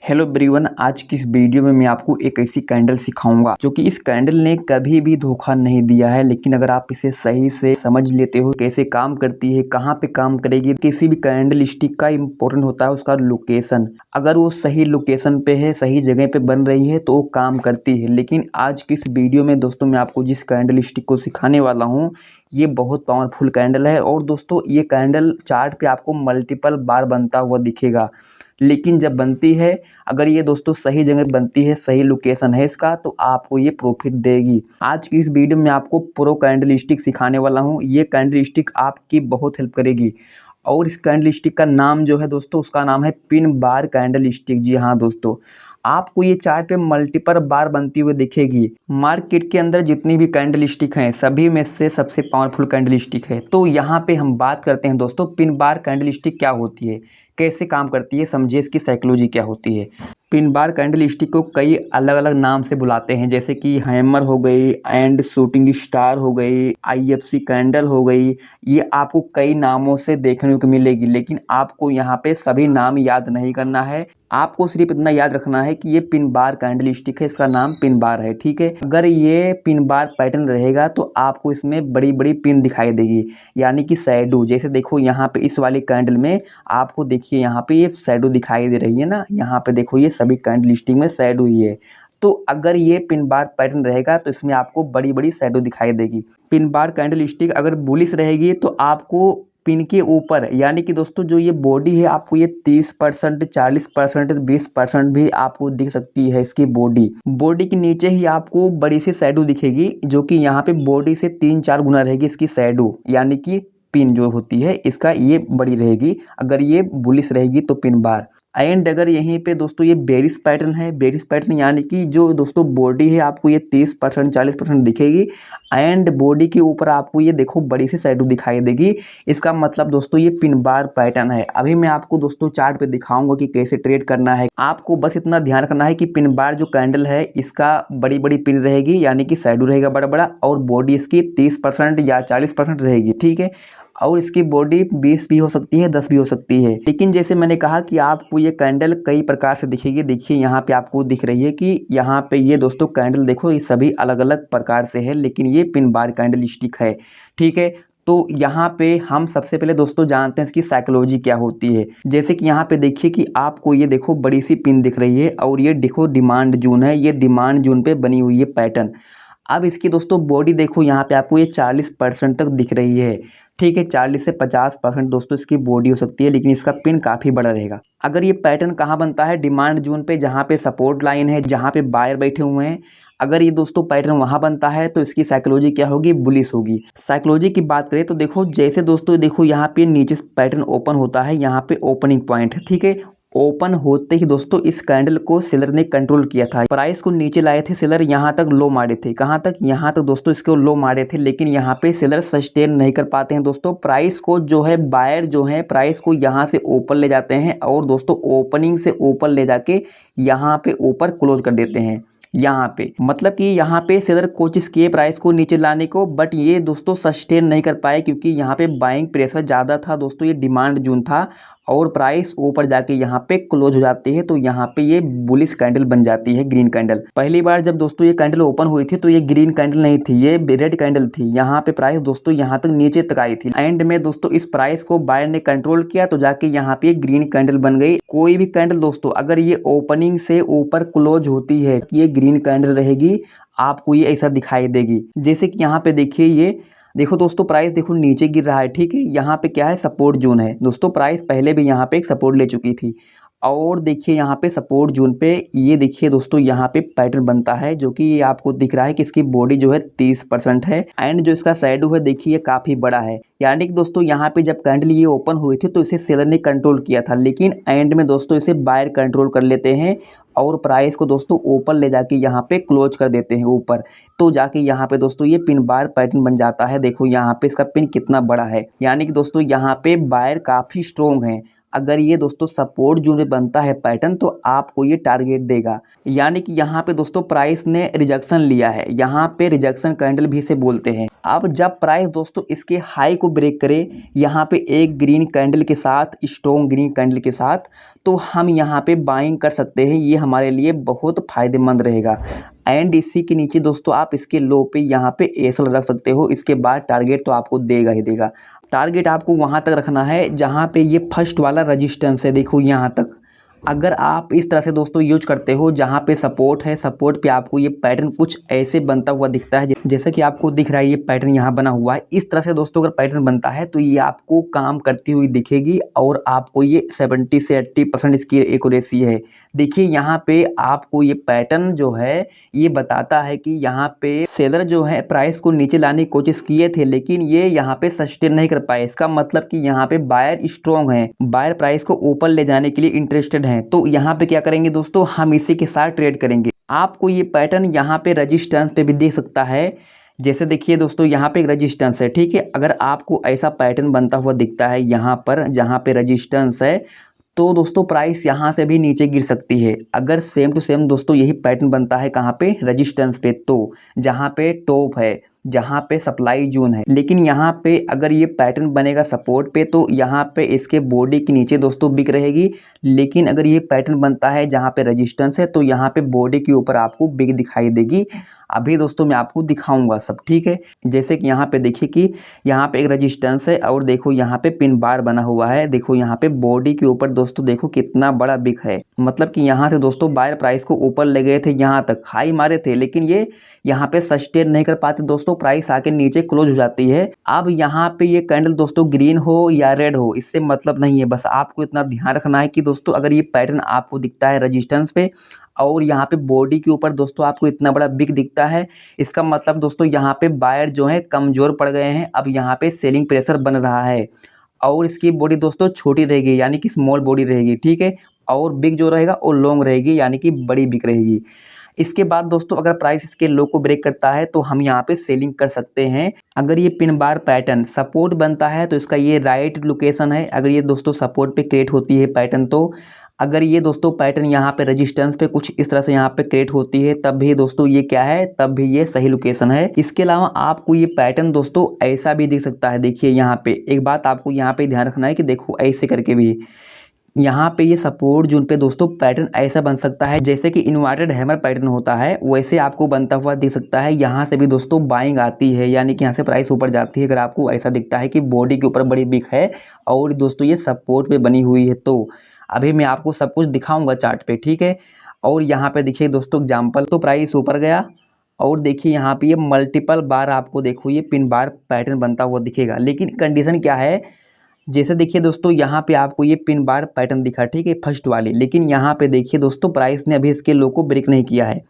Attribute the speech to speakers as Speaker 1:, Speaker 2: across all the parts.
Speaker 1: Hello everyone, आज की इस वीडियो में मैं आपको एक ऐसी कैंडल सिखाऊंगा जो कि इस कैंडल ने कभी भी धोखा नहीं दिया है। लेकिन अगर आप इसे सही से समझ लेते हो कैसे काम करती है, कहाँ पे काम करेगी। किसी भी कैंडल स्टिक का इम्पोर्टेंट होता है उसका लोकेशन। अगर वो सही लोकेशन पे है, सही जगह पे बन रही है तो वो काम करती है। लेकिन आज की इस वीडियो में दोस्तों मैं आपको जिस कैंडल स्टिक को सिखाने वाला हूँ ये बहुत पावरफुल कैंडल है। और दोस्तों ये कैंडल चार्ट पे आपको मल्टीपल बार बनता हुआ दिखेगा, लेकिन जब बनती है, अगर ये दोस्तों सही जगह बनती है, सही लोकेशन है इसका, तो आपको ये प्रॉफिट देगी। आज की इस वीडियो में आपको प्रो कैंडल स्टिक सिखाने वाला हूँ। ये कैंडल स्टिक आपकी बहुत हेल्प करेगी। और इस कैंडल स्टिक का नाम जो है दोस्तों, उसका नाम है पिन बार कैंडल स्टिक। जी हाँ दोस्तों, आपको ये चार्ट पे मल्टीपल बार बनती हुई दिखेगी। मार्केट के अंदर जितनी भी कैंडल स्टिक हैं सभी में से सबसे पावरफुल कैंडल स्टिक है। तो यहाँ पे हम बात करते हैं दोस्तों पिन बार कैंडल स्टिक क्या होती है, कैसे काम करती है, समझिए इसकी साइकोलॉजी क्या होती है। पिन बार कैंडल स्टिक को कई अलग अलग नाम से बुलाते हैं, जैसे कि हैमर हो गई, एंड शूटिंग स्टार हो गई, आईएफसी कैंडल हो गई। ये आपको कई नामों से देखने को मिलेगी, लेकिन आपको यहाँ पे सभी नाम याद नहीं करना है। आपको सिर्फ इतना याद रखना है कि ये पिन बार कैंडल स्टिक है, इसका नाम पिन बार है। ठीक है, अगर ये पिन बार पैटर्न रहेगा तो आपको इसमें बड़ी बड़ी पिन दिखाई देगी, यानी कि शैडो। जैसे देखो यहाँ पे इस वाली कैंडल में आपको देखिए यहाँ पे ये शैडो दिखाई दे रही है ना, यहाँ पे देखो ये सभी कैंडल स्टिक में शैडो ही है। तो अगर ये पिन बार पैटर्न रहेगा तो इसमें आपको बड़ी बड़ी शैडो दिखाई देगी। पिन बार कैंडल स्टिक अगर बुलिश रहेगी तो आपको पिन के ऊपर, यानी कि दोस्तों जो ये बॉडी है आपको ये 30%, 40%, 20% भी आपको दिख सकती है। इसकी बॉडी के नीचे ही आपको बड़ी सी शैडो दिखेगी, जो कि यहाँ पे बॉडी से 3-4 गुना रहेगी इसकी शैडो, यानी कि पिन जो होती है इसका ये बड़ी रहेगी अगर ये बुलिश रहेगी तो पिन बार। एंड अगर यहीं पे दोस्तों ये बेरिश पैटर्न है, बेरिश पैटर्न यानी कि जो दोस्तों बॉडी है आपको ये 30%, 40% दिखेगी, एंड बॉडी के ऊपर आपको ये देखो बड़ी सी शैडो दिखाई देगी। इसका मतलब दोस्तों ये पिन बार पैटर्न है। अभी मैं आपको दोस्तों चार्ट पे दिखाऊंगा कि कैसे ट्रेड करना है। आपको बस इतना ध्यान रखना है कि पिन बार जो कैंडल है इसका बड़ी बड़ी पिन रहेगी, यानी कि शैडो रहेगा बड़ा बड़ा, और बॉडी इसकी 30% या 40% रहेगी। ठीक है, और इसकी बॉडी 20 भी हो सकती है, 10 भी हो सकती है। लेकिन जैसे मैंने कहा कि आपको ये कैंडल कई प्रकार से दिखेगी। देखिए यहाँ पे आपको दिख रही है कि यहाँ पे ये दोस्तों कैंडल देखो ये सभी अलग अलग प्रकार से है, लेकिन ये पिन बार कैंडल स्टिक है। ठीक है, तो यहाँ पे हम सबसे पहले दोस्तों जानते हैं इसकी साइकोलॉजी क्या होती है। जैसे कि यहाँ पे देखिए कि आपको ये देखो बड़ी सी पिन दिख रही है, और ये देखो डिमांड जोन है, ये डिमांड जोन पे बनी हुई है पैटर्न। अब इसकी दोस्तों बॉडी देखो यहाँ पे आपको ये 40% तक दिख रही है। ठीक है, 40 से 50% दोस्तों इसकी बॉडी हो सकती है, लेकिन इसका पिन काफ़ी बड़ा रहेगा। अगर ये पैटर्न कहाँ बनता है, डिमांड जोन पे, जहाँ पे सपोर्ट लाइन है, जहाँ पे बायर बैठे हुए हैं, अगर ये दोस्तों पैटर्न वहाँ बनता है तो इसकी साइकोलॉजी क्या होगी, बुलिश होगी। साइकोलॉजी की बात करें तो देखो जैसे दोस्तों देखो यहाँ पे नीचे पैटर्न ओपन होता है, यहाँ पे ओपनिंग पॉइंट है। ठीक है, ओपन होते ही दोस्तों इस कैंडल को सेलर ने कंट्रोल किया था, प्राइस को नीचे लाए थे सेलर, यहाँ तक लो मारे थे। कहाँ तक, यहाँ तक दोस्तों इसको लो मारे थे। लेकिन यहाँ पे सेलर सस्टेन नहीं कर पाते हैं दोस्तों, प्राइस को जो है बायर जो है प्राइस को यहाँ से ऊपर ले जाते हैं, और दोस्तों ओपनिंग से ऊपर ले जाके यहाँ पे ऊपर क्लोज कर देते हैं। यहाँ पे मतलब कि यहाँ पे सेलर कोशिश किए प्राइस को नीचे लाने को, बट ये दोस्तों सस्टेन नहीं कर पाए, क्योंकि यहाँ पे बाइंग प्रेशर ज़्यादा था दोस्तों, ये डिमांड जोन था, और प्राइस ऊपर जाके यहाँ पे क्लोज हो जाती है। तो यहाँ पे ये बुलिश कैंडल बन जाती है, ग्रीन कैंडल। पहली बार जब दोस्तों ये कैंडल ओपन हुई थी तो ये ग्रीन कैंडल नहीं थी, ये रेड कैंडल थी। यहाँ पे प्राइस दोस्तों यहाँ तक नीचे तक आई थी, एंड में दोस्तों इस प्राइस को बायर ने कंट्रोल किया तो जाके यहाँ पे ग्रीन कैंडल बन गई। कोई भी कैंडल दोस्तों अगर ये ओपनिंग से ऊपर क्लोज होती है, ये ग्रीन कैंडल रहेगी, आपको ये ऐसा दिखाई देगी। जैसे कि यहाँ पे देखिए, ये देखो दोस्तों प्राइस देखो नीचे गिर रहा है। ठीक है, यहाँ पे क्या है, सपोर्ट जोन है दोस्तों, प्राइस पहले भी यहाँ पे एक सपोर्ट ले चुकी थी, और देखिए यहाँ पे सपोर्ट जोन पे ये देखिए दोस्तों यहाँ पे पैटर्न बनता है, जो कि ये आपको दिख रहा है कि इसकी बॉडी जो है 30% है, एंड जो इसका शैडो है देखिए काफ़ी बड़ा है। यानी कि दोस्तों यहाँ पे जब कैंडल ये ओपन हुई थी तो इसे सेलर ने कंट्रोल किया था, लेकिन एंड में दोस्तों इसे बायर कंट्रोल कर लेते हैं, और प्राइस को दोस्तों ऊपर ले जाके यहाँ पे क्लोज कर देते हैं ऊपर। तो जाके यहाँ पे दोस्तों ये पिन बार पैटर्न बन जाता है। देखो यहाँ पे इसका पिन कितना बड़ा है, यानी कि दोस्तों यहाँ पे बायर काफ़ी स्ट्रोंग है। अगर ये दोस्तों सपोर्ट जोन में बनता है पैटर्न तो आपको ये टारगेट देगा। यानी कि यहाँ पे दोस्तों प्राइस ने रिजेक्शन लिया है, यहाँ पे रिजेक्शन कैंडल भी इसे बोलते हैं। अब जब प्राइस दोस्तों इसके हाई को ब्रेक करे यहाँ पे एक ग्रीन कैंडल के साथ, स्ट्रॉन्ग ग्रीन कैंडल के साथ, तो हम यहाँ पे बाइंग कर सकते हैं। ये हमारे लिए बहुत फ़ायदेमंद रहेगा। एंड इसी के नीचे दोस्तों आप इसके लो पे यहाँ पे एसएल रख सकते हो। इसके बाद टारगेट तो आपको देगा ही देगा। टारगेट आपको वहाँ तक रखना है जहाँ पे ये फर्स्ट वाला रजिस्टेंस है, देखो यहाँ तक। अगर आप इस तरह से दोस्तों यूज करते हो जहाँ पे सपोर्ट है, सपोर्ट पे आपको ये पैटर्न कुछ ऐसे बनता हुआ दिखता है, जैसे कि आपको दिख रहा है ये पैटर्न यहाँ बना हुआ है। इस तरह से दोस्तों अगर पैटर्न बनता है तो ये आपको काम करती हुई दिखेगी और आपको ये 70 से 80% इसकी एक्यूरेसी है। देखिए यहाँ पे आपको ये पैटर्न जो है ये बताता है कि यहाँ पे सेलर जो है प्राइस को नीचे लाने की कोशिश किए थे, लेकिन ये यहाँ पे सस्टेन नहीं कर पाए। इसका मतलब कि यहाँ पे बायर स्ट्रॉन्ग है, बायर प्राइस को ऊपर ले जाने के लिए इंटरेस्टेड हैं। तो यहाँ पे क्या करेंगे दोस्तों, हम इसी के साथ ट्रेड करेंगे। आपको ये पैटर्न यहाँ पे रजिस्टेंस पे भी देख सकता है। जैसे देखिए दोस्तों यहाँ पे एक रजिस्टेंस है, ठीक है। अगर आपको ऐसा पैटर्न बनता हुआ दिखता है यहाँ पर जहाँ पे रजिस्टेंस है, तो दोस्तों प्राइस यहाँ से भी नीचे गिर सकती है। अगर सेम टू सेम दोस्तों यही पैटर्न बनता है कहाँ पे, रजिस्टेंस पे, तो जहाँ पे टॉप है, जहाँ पे सप्लाई जोन है। लेकिन यहाँ पे अगर ये पैटर्न बनेगा सपोर्ट पे तो यहाँ पे इसके बॉडी के नीचे दोस्तों बिक रहेगी। लेकिन अगर ये पैटर्न बनता है जहाँ पे रजिस्टेंस है तो यहाँ पे बॉडी के ऊपर आपको बिग दिखाई देगी। अभी दोस्तों मैं आपको दिखाऊंगा सब, ठीक है। जैसे कि यहाँ पे देखिए कि यहाँ पे एक रजिस्टेंस है और देखो यहाँ पे पिन बार बना हुआ है। देखो यहाँ पे बॉडी के ऊपर दोस्तों देखो कितना बड़ा बिग है। मतलब कि यहाँ से दोस्तों बायर प्राइस को ऊपर ले गए थे, यहाँ तक हाई मारे थे, लेकिन ये यहाँ पे सस्टेन नहीं कर पाते दोस्तों, प्राइस आके नीचे क्लोज हो जाती है। अब यहाँ पे ये कैंडल दोस्तों ग्रीन हो या रेड हो इससे मतलब नहीं है, बस आपको इतना ध्यान रखना है कि दोस्तों अगर ये पैटर्न आपको दिखता है रजिस्टेंस पे और यहाँ पे बॉडी के ऊपर दोस्तों आपको इतना बड़ा बिग दिखता है, इसका मतलब दोस्तों यहाँ पे बायर जो है कमज़ोर पड़ गए हैं। अब यहाँ पे सेलिंग प्रेशर बन रहा है और इसकी बॉडी दोस्तों छोटी रहेगी, यानी कि स्मॉल बॉडी रहेगी, ठीक है। और बिग जो रहेगा वो लॉन्ग रहेगी, यानी कि बड़ी बिग रहेगी। इसके बाद दोस्तों अगर प्राइस इसके लो को ब्रेक करता है तो हम यहाँ पे सेलिंग कर सकते हैं। अगर ये पिन बार पैटर्न सपोर्ट बनता है तो इसका ये राइट लोकेशन है। अगर ये दोस्तों सपोर्ट पे क्रिएट होती है पैटर्न, तो अगर ये दोस्तों पैटर्न यहाँ पे रेजिस्टेंस पे कुछ इस तरह से यहाँ पे क्रिएट होती है तब भी दोस्तों ये क्या है, तब भी ये सही लोकेशन है। इसके अलावा आपको ये पैटर्न दोस्तों ऐसा भी दिख सकता है। देखिए यहाँ पे एक बात आपको यहाँ पे ध्यान रखना है कि देखो ऐसे करके भी यहाँ पे ये सपोर्ट जोन पे दोस्तों पैटर्न ऐसा बन सकता है जैसे कि इन्वर्टेड हैमर पैटर्न होता है, वैसे आपको बनता हुआ दिख सकता है। यहाँ से भी दोस्तों बाइंग आती है, यानी कि यहाँ से प्राइस ऊपर जाती है। अगर आपको ऐसा दिखता है कि बॉडी के ऊपर बड़ी बिग है और दोस्तों ये सपोर्ट पे बनी हुई है, तो अभी मैं आपको सब कुछ दिखाऊंगा चार्ट पे, ठीक है। और यहाँ पे देखिए दोस्तों एग्जाम्पल, तो प्राइस ऊपर गया और देखिए यहाँ पे ये मल्टीपल बार आपको देखो ये पिन बार पैटर्न बनता हुआ दिखेगा। लेकिन कंडीशन क्या है, जैसे देखिए दोस्तों यहाँ पे आपको ये पिन बार पैटर्न दिखा, ठीक है, फर्स्ट वाली। लेकिन यहाँ पे देखिए दोस्तों प्राइस ने अभी इसके लो को ब्रेक नहीं किया है।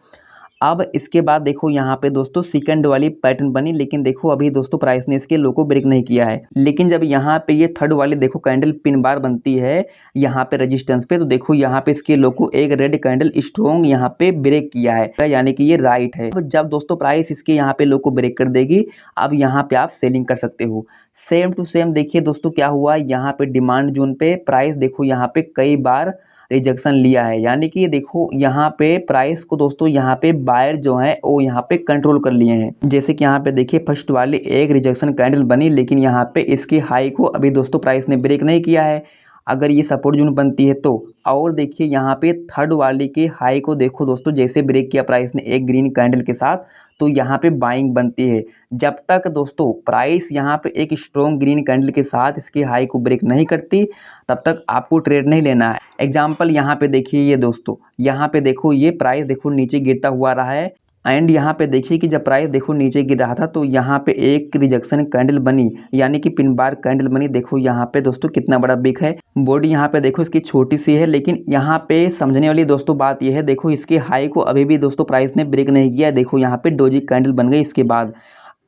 Speaker 1: अब इसके बाद देखो यहाँ पे दोस्तों सेकंड वाली पैटर्न बनी, लेकिन देखो अभी दोस्तों प्राइस ने इसके लो को ब्रेक नहीं किया है। लेकिन जब यहाँ पे ये थर्ड वाली देखो कैंडल पिन बार बनती है यहाँ पे रेजिस्टेंस पे, तो देखो यहाँ पे इसके लो को एक रेड कैंडल स्ट्रॉन्ग यहाँ पे ब्रेक किया है, यानी कि ये राइट है। अब जब दोस्तों प्राइस इसके यहाँ पे लो को ब्रेक कर देगी, अब यहाँ पे आप सेलिंग कर सकते हो। सेम टू सेम देखिए दोस्तों क्या हुआ, यहाँ पे डिमांड जोन पे प्राइस देखो यहाँ पे कई बार रिजेक्शन लिया है, यानी कि ये देखो यहाँ पे प्राइस को दोस्तों यहाँ पे बायर जो है वो यहाँ पे कंट्रोल कर लिए हैं। जैसे कि यहाँ पे देखिए फर्स्ट वाली एक रिजेक्शन कैंडल बनी, लेकिन यहाँ पे इसकी हाई को अभी दोस्तों प्राइस ने ब्रेक नहीं किया है। अगर ये सपोर्ट जोन बनती है तो, और देखिए यहाँ पे थर्ड वाली के हाई को देखो दोस्तों जैसे ब्रेक किया प्राइस ने एक ग्रीन कैंडल के साथ, तो यहाँ पे बाइंग बनती है। जब तक दोस्तों प्राइस यहाँ पे एक स्ट्रॉन्ग ग्रीन कैंडल के साथ इसकी हाई को ब्रेक नहीं करती तब तक आपको ट्रेड नहीं लेना है। एग्जाम्पल यहाँ पे देखिए ये दोस्तों, यहाँ पे देखो ये प्राइस देखो नीचे गिरता हुआ रहा है। एंड यहाँ पे देखिए कि जब प्राइस देखो नीचे गिर रहा था तो यहाँ पे एक रिजेक्शन कैंडल बनी, यानी कि पिन बार कैंडल बनी। देखो यहाँ पे दोस्तों कितना बड़ा बिग है, बॉडी यहाँ पे देखो इसकी छोटी सी है। लेकिन यहाँ पे समझने वाली दोस्तों बात यह है, देखो इसके हाई को अभी भी दोस्तों प्राइस ने ब्रेक नहीं किया। देखो यहाँ पे डोजी कैंडल बन गई इसके बाद।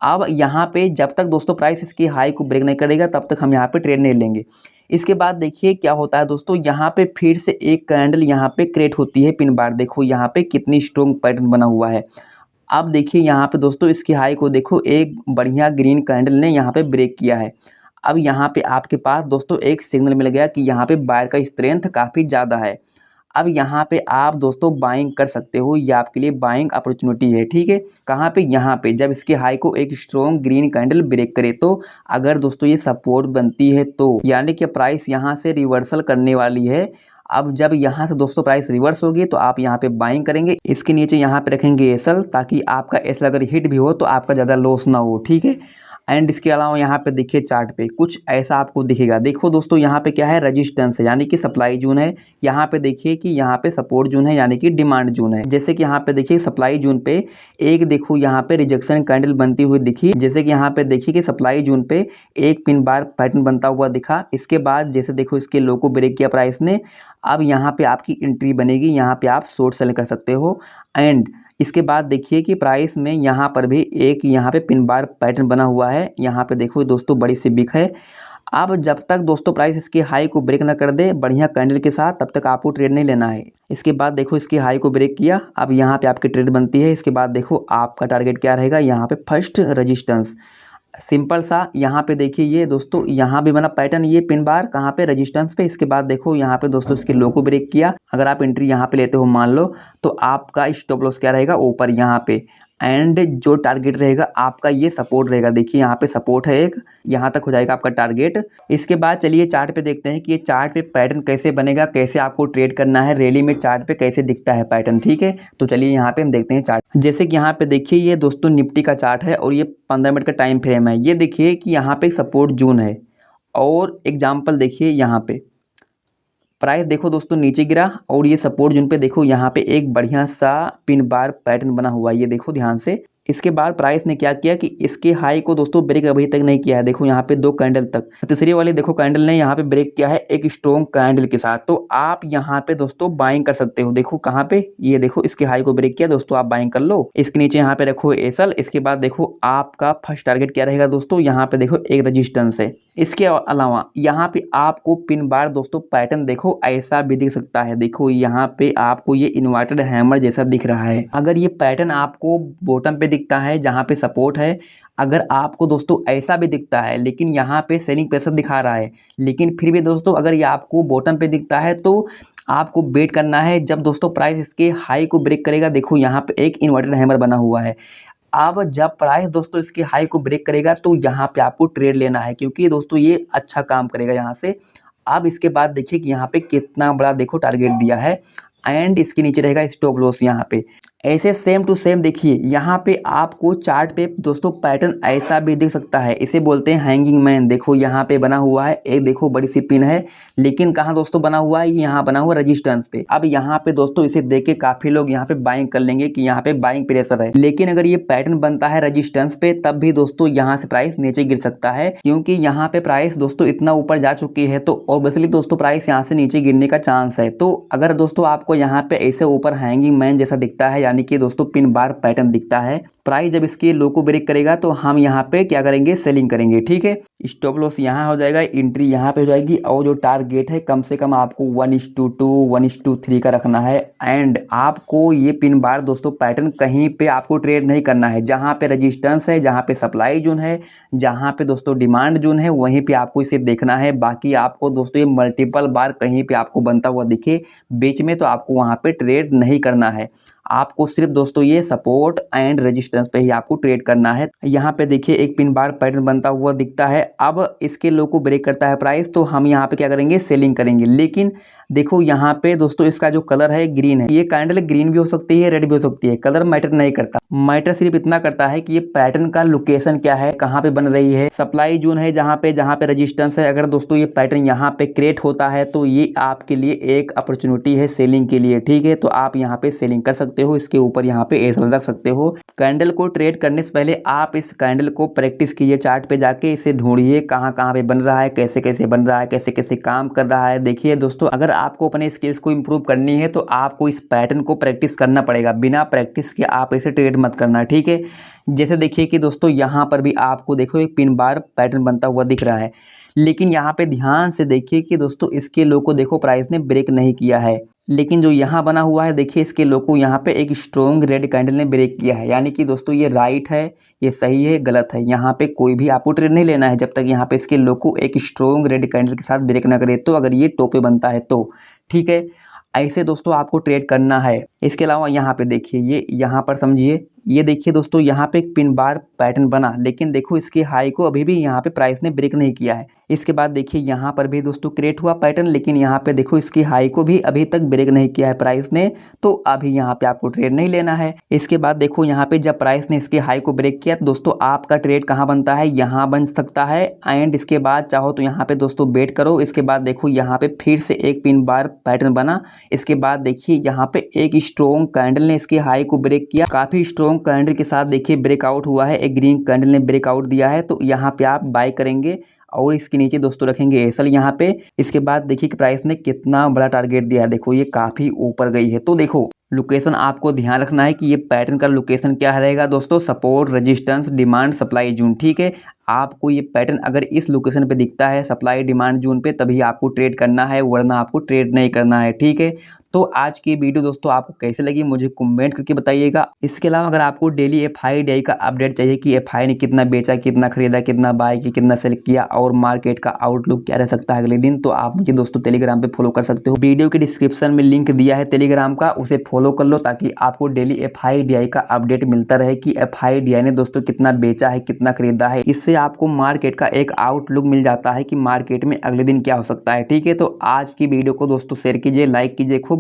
Speaker 1: अब यहाँ पे जब तक दोस्तों प्राइस इसकी हाई को ब्रेक नहीं करेगा तब तक हम यहाँ पे ट्रेड नहीं लेंगे। इसके बाद देखिए क्या होता है दोस्तों, यहाँ पे फिर से एक कैंडल यहाँ पे क्रिएट होती है पिन बार। देखो यहाँ पे कितनी स्ट्रॉन्ग पैटर्न बना हुआ है। अब देखिए यहाँ पे दोस्तों इसकी हाई को देखो एक बढ़िया ग्रीन कैंडल ने यहाँ पे ब्रेक किया है। अब यहाँ पे आपके पास दोस्तों एक सिग्नल मिल गया कि यहाँ पे बायर का स्ट्रेंथ काफ़ी ज़्यादा है। अब यहाँ पे आप दोस्तों बाइंग कर सकते हो, ये आपके लिए बाइंग अपॉर्चुनिटी है, ठीक है। कहाँ पे? यहाँ पे जब इसके हाई को एक स्ट्रॉन्ग ग्रीन कैंडल ब्रेक करे तो अगर दोस्तों ये सपोर्ट बनती है तो यानी कि प्राइस यहाँ से रिवर्सल करने वाली है। अब जब यहाँ से दोस्तों प्राइस रिवर्स होगी तो आप यहाँ पे बाइंग करेंगे, इसके नीचे यहाँ पे रखेंगे एसएल, ताकि आपका एसएल अगर हिट भी हो तो आपका ज़्यादा लॉस ना हो, ठीक है। एंड इसके अलावा यहाँ पे देखिए चार्ट पे कुछ ऐसा आपको दिखेगा। देखो दोस्तों यहाँ पे क्या है, रेजिस्टेंस है यानी कि सप्लाई जोन है। यहाँ पे देखिए कि यहाँ पे सपोर्ट जोन है यानी कि डिमांड जोन है। जैसे कि यहाँ पे देखिए सप्लाई जोन पे एक देखो यहाँ पे रिजेक्शन कैंडल बनती हुई दिखी। जैसे कि यहाँ पे देखिए कि सप्लाई जोन पे एक पिन बार पैटर्न बनता हुआ दिखा। इसके बाद जैसे देखो इसके लो को ब्रेक किया प्राइस ने। अब यहाँ पे आपकी एंट्री बनेगी, यहाँ पे आप शॉर्ट सेल कर सकते हो। एंड इसके बाद देखिए कि प्राइस में यहाँ पर भी एक यहाँ पे पिन बार पैटर्न बना हुआ है। यहाँ पे देखो दोस्तों बड़ी सी बिक है। अब जब तक दोस्तों प्राइस इसके हाई को ब्रेक ना कर दे बढ़िया कैंडल के साथ, तब तक आपको ट्रेड नहीं लेना है। इसके बाद देखो इसकी हाई को ब्रेक किया, अब यहाँ पे आपकी ट्रेड बनती है। इसके बाद देखो आपका टारगेट क्या रहेगा, यहाँ पे फर्स्ट रजिस्टेंस सिंपल सा। यहाँ पे देखिए ये दोस्तों यहाँ भी बना पैटर्न, ये पिन बार कहाँ पे, रेजिस्टेंस पे। इसके बाद देखो यहाँ पे दोस्तों इसके लो को ब्रेक किया। अगर आप एंट्री यहाँ पे लेते हो मान लो, तो आपका स्टॉप लॉस क्या रहेगा, ऊपर यहाँ पे। एंड जो टारगेट रहेगा आपका ये सपोर्ट रहेगा। देखिए यहाँ पे सपोर्ट है एक, यहाँ तक हो जाएगा आपका टारगेट। इसके बाद चलिए चार्ट पे देखते हैं कि ये चार्ट पे पैटर्न कैसे बनेगा, कैसे आपको ट्रेड करना है, रैली में चार्ट पे कैसे दिखता है पैटर्न, ठीक है। तो चलिए यहाँ पे हम देखते हैं चार्ट। जैसे कि यहाँ पे देखिए ये दोस्तों निफ्टी का चार्ट है और ये 15 मिनट का टाइम फ्रेम है। ये देखिए कि यहाँ पे सपोर्ट जोन है और एग्जाम्पल देखिए यहाँ पे प्राइस देखो दोस्तों नीचे गिरा और ये सपोर्ट जोन पे देखो यहाँ पे एक बढ़िया सा पिन बार पैटर्न बना हुआ है, ये देखो ध्यान से। इसके बाद प्राइस ने क्या किया कि इसके हाई को दोस्तों ब्रेक अभी तक नहीं किया है। देखो यहाँ पे 2 कैंडल तक, तीसरी वाली देखो कैंडल ने यहाँ पे ब्रेक किया है एक स्ट्रॉन्ग कैंडल के साथ। तो आप यहाँ पे दोस्तों बाइंग कर सकते हो। देखो कहाँ पे, ये देखो इसके हाई को ब्रेक किया दोस्तों, आप बाइंग कर लो। इसके नीचे यहाँ पे रखो एसएल। इसके बाद देखो आपका फर्स्ट टारगेट क्या रहेगा दोस्तों, यहाँ पे देखो एक रजिस्टेंस है। इसके अलावा यहाँ पे आपको पिन बार दोस्तों पैटर्न देखो ऐसा भी दिख सकता है। देखो यहाँ पे आपको ये इन्वर्टेड हैमर जैसा दिख रहा है। अगर ये पैटर्न आपको बॉटम पे दिखता है जहाँ पे सपोर्ट है, अगर आपको दोस्तों ऐसा भी दिखता है लेकिन यहाँ पे सेलिंग प्रेशर दिखा रहा है, लेकिन फिर भी दोस्तों अगर ये आपको बॉटम पे दिखता है तो आपको वेट करना है जब दोस्तों प्राइस इसके हाई को ब्रेक करेगा। देखो यहाँ पे एक इन्वर्टेड हैमर बना हुआ है। अब जब प्राइस दोस्तों इसके हाई को ब्रेक करेगा तो यहाँ पे आपको ट्रेड लेना है, क्योंकि दोस्तों ये अच्छा काम करेगा यहाँ से। अब इसके बाद देखिए कि यहाँ पे कितना बड़ा देखो टारगेट दिया है एंड इसके नीचे रहेगा स्टॉप लॉस यहाँ पे। ऐसे सेम टू सेम देखिए यहाँ पे आपको चार्ट पे दोस्तों पैटर्न ऐसा भी दिख सकता है, इसे बोलते हैं हैंगिंग मैन। देखो यहाँ पे बना हुआ है एक, देखो बड़ी सी पिन है, लेकिन कहाँ दोस्तों बना हुआ है, यहाँ बना हुआ रेजिस्टेंस पे। अब यहाँ पे दोस्तों इसे देख के काफी लोग यहाँ पे बाइंग कर लेंगे कि यहाँ पे बाइंग प्रेशर है, लेकिन अगर ये पैटर्न बनता है रेजिस्टेंस पे तब भी दोस्तों यहाँ से प्राइस नीचे गिर सकता है, क्योंकि यहाँ पे प्राइस दोस्तों इतना ऊपर जा चुकी है तो ऑब्वियसली दोस्तों प्राइस यहाँ से नीचे गिरने का चांस है। तो अगर दोस्तों आपको यहाँ पे ऐसे ऊपर हैंगिंग मैन जैसा दिखता है यानी कि दोस्तों पिन बार पैटर्न दिखता है, प्राइस जब इसके लो को ब्रेक करेगा तो हम यहाँ पे क्या करेंगे, सेलिंग करेंगे, ठीक है। स्टॉप लॉस यहाँ हो जाएगा, एंट्री यहाँ पे हो जाएगी और जो टारगेट है कम से कम आपको 1:2 1:3 का रखना है। एंड आपको ये पिन बार दोस्तों पैटर्न कहीं पे आपको ट्रेड नहीं करना है, जहाँ पे रेजिस्टेंस है, जहाँ पे सप्लाई जोन है, जहाँ पे दोस्तों डिमांड जोन है, वहीं पे आपको इसे देखना है। बाकी आपको दोस्तों ये मल्टीपल बार कहीं पे आपको बनता हुआ दिखे बीच में तो आपको वहाँ पे ट्रेड नहीं करना है। आपको सिर्फ दोस्तों ये सपोर्ट एंड रेजिस्टेंस पे ही आपको ट्रेड करना है। यहाँ पे देखिए एक पिन बार पैटर्न बनता हुआ दिखता है। अब इसके लो को ब्रेक करता है प्राइस तो हम यहाँ पे क्या करेंगे, सेलिंग करेंगे। लेकिन देखो यहाँ पे दोस्तों इसका जो कलर है ग्रीन है, ये कैंडल ग्रीन भी हो सकती है, रेड भी हो सकती है, कलर मैटर नहीं करता। मैटर सिर्फ इतना करता है कि ये पैटर्न का लोकेशन क्या है, कहाँ पे बन रही है, सप्लाई जोन है जहाँ पे रेजिस्टेंस है। अगर दोस्तों ये पैटर्न यहाँ पे क्रिएट होता है तो ये आपके लिए एक अपॉर्चुनिटी है सेलिंग के लिए, ठीक है। तो आप यहाँ पे सेलिंग कर सकते हो, इसके ऊपर यहाँ पे एसएल रख सकते हो। कैंडल को ट्रेड करने से पहले आप इस कैंडल को प्रैक्टिस कीजिए, चार्ट पे जाके इसे ढूंढिए कहाँ कहाँ पे बन रहा है, कैसे कैसे बन रहा है, कैसे कैसे काम कर रहा है। देखिए दोस्तों अगर आपको अपने स्किल्स को इम्प्रूव करनी है तो आपको इस पैटर्न को प्रैक्टिस करना पड़ेगा, बिना प्रैक्टिस के आप इसे ट्रेड मत करना, ठीक है। जैसे देखिए कि दोस्तों यहाँ पर भी आपको देखो एक पिन बार पैटर्न बनता हुआ दिख रहा है, लेकिन यहाँ पे ध्यान से देखिए कि दोस्तों इसके लो को देखो प्राइस ने ब्रेक नहीं किया है, लेकिन जो यहाँ बना हुआ है देखिए इसके लो को यहाँ पे एक स्ट्रॉन्ग रेड कैंडल ने ब्रेक किया है, यानी कि दोस्तों ये राइट है, ये सही है, गलत है। यहाँ पे कोई भी आपको ट्रेड नहीं लेना है जब तक यहाँ पे इसके लो को एक स्ट्रॉन्ग रेड कैंडल के साथ ब्रेक ना करे, तो अगर ये टॉप पे बनता है तो ठीक है, ऐसे दोस्तों आपको ट्रेड करना है। इसके अलावा यहाँ पे देखिए ये यहाँ पर समझिए, ये देखिए दोस्तों यहाँ पे एक पिन बार पैटर्न बना, लेकिन देखो इसकी हाई को अभी भी यहाँ पे प्राइस ने ब्रेक नहीं किया है। इसके बाद देखिए यहाँ पर भी दोस्तों क्रिएट हुआ पैटर्न, लेकिन यहाँ पे देखो इसकी हाई को भी अभी तक ब्रेक नहीं किया है प्राइस ने, तो अभी यहाँ पे आपको ट्रेड नहीं लेना है। इसके बाद देखो यहाँ पे जब प्राइस ने इसकी हाई को ब्रेक किया तो दोस्तों आपका ट्रेड कहाँ बनता है, यहाँ बन सकता है। एंड इसके बाद चाहो तो यहाँ पे दोस्तों वेट करो। इसके बाद देखो यहाँ पे फिर से एक पिन बार पैटर्न बना। इसके बाद देखिए यहाँ पे एक स्ट्रॉन्ग कैंडल ने इसकी हाई को ब्रेक किया, काफी स्ट्रॉन्ग कैंडल के साथ देखिए ब्रेकआउट हुआ है, एक ग्रीन कैंडल ने ब्रेकआउट दिया है, तो यहाँ पे आप बाय करेंगे और इसके नीचे दोस्तों रखेंगे एसएल यहाँ पे। इसके बाद देखिए कि प्राइस ने कितना बड़ा टारगेट दिया है, देखो ये काफी ऊपर गई है। तो देखो लोकेशन आपको ध्यान रखना है कि ये पैटर्न का लोकेशन क्या रहेगा दोस्तों, support, resistance, demand, supply zone, ठीक है। आपको ये पैटर्न अगर इस लोकेशन पे दिखता है सप्लाई डिमांड जोन पे, तभी आपको ट्रेड करना है, वरना आपको ट्रेड नहीं करना है, ठीक है। तो आज की वीडियो दोस्तों आपको कैसे लगी मुझे कमेंट करके बताइएगा। इसके अलावा अगर आपको डेली एफआईडीआई का अपडेट चाहिए कि एफआई ने कितना बेचा, कितना खरीदा, कितना बाय किया, कितना सेल किया और मार्केट का आउटलुक क्या रह सकता है अगले दिन, तो आप मुझे दोस्तों टेलीग्राम पे फॉलो कर सकते हो। वीडियो के डिस्क्रिप्शन में लिंक दिया है टेलीग्राम का, उसे फॉलो कर लो ताकि आपको डेली एफआईडीआई का अपडेट मिलता रहे कि एफआईडीआई ने दोस्तों कितना बेचा है, कितना खरीदा है। इससे आपको मार्केट का एक आउटलुक मिल जाता है कि मार्केट में अगले दिन क्या हो सकता है, ठीक है। तो आज की वीडियो को दोस्तों शेयर कीजिए, लाइक कीजिए खूब।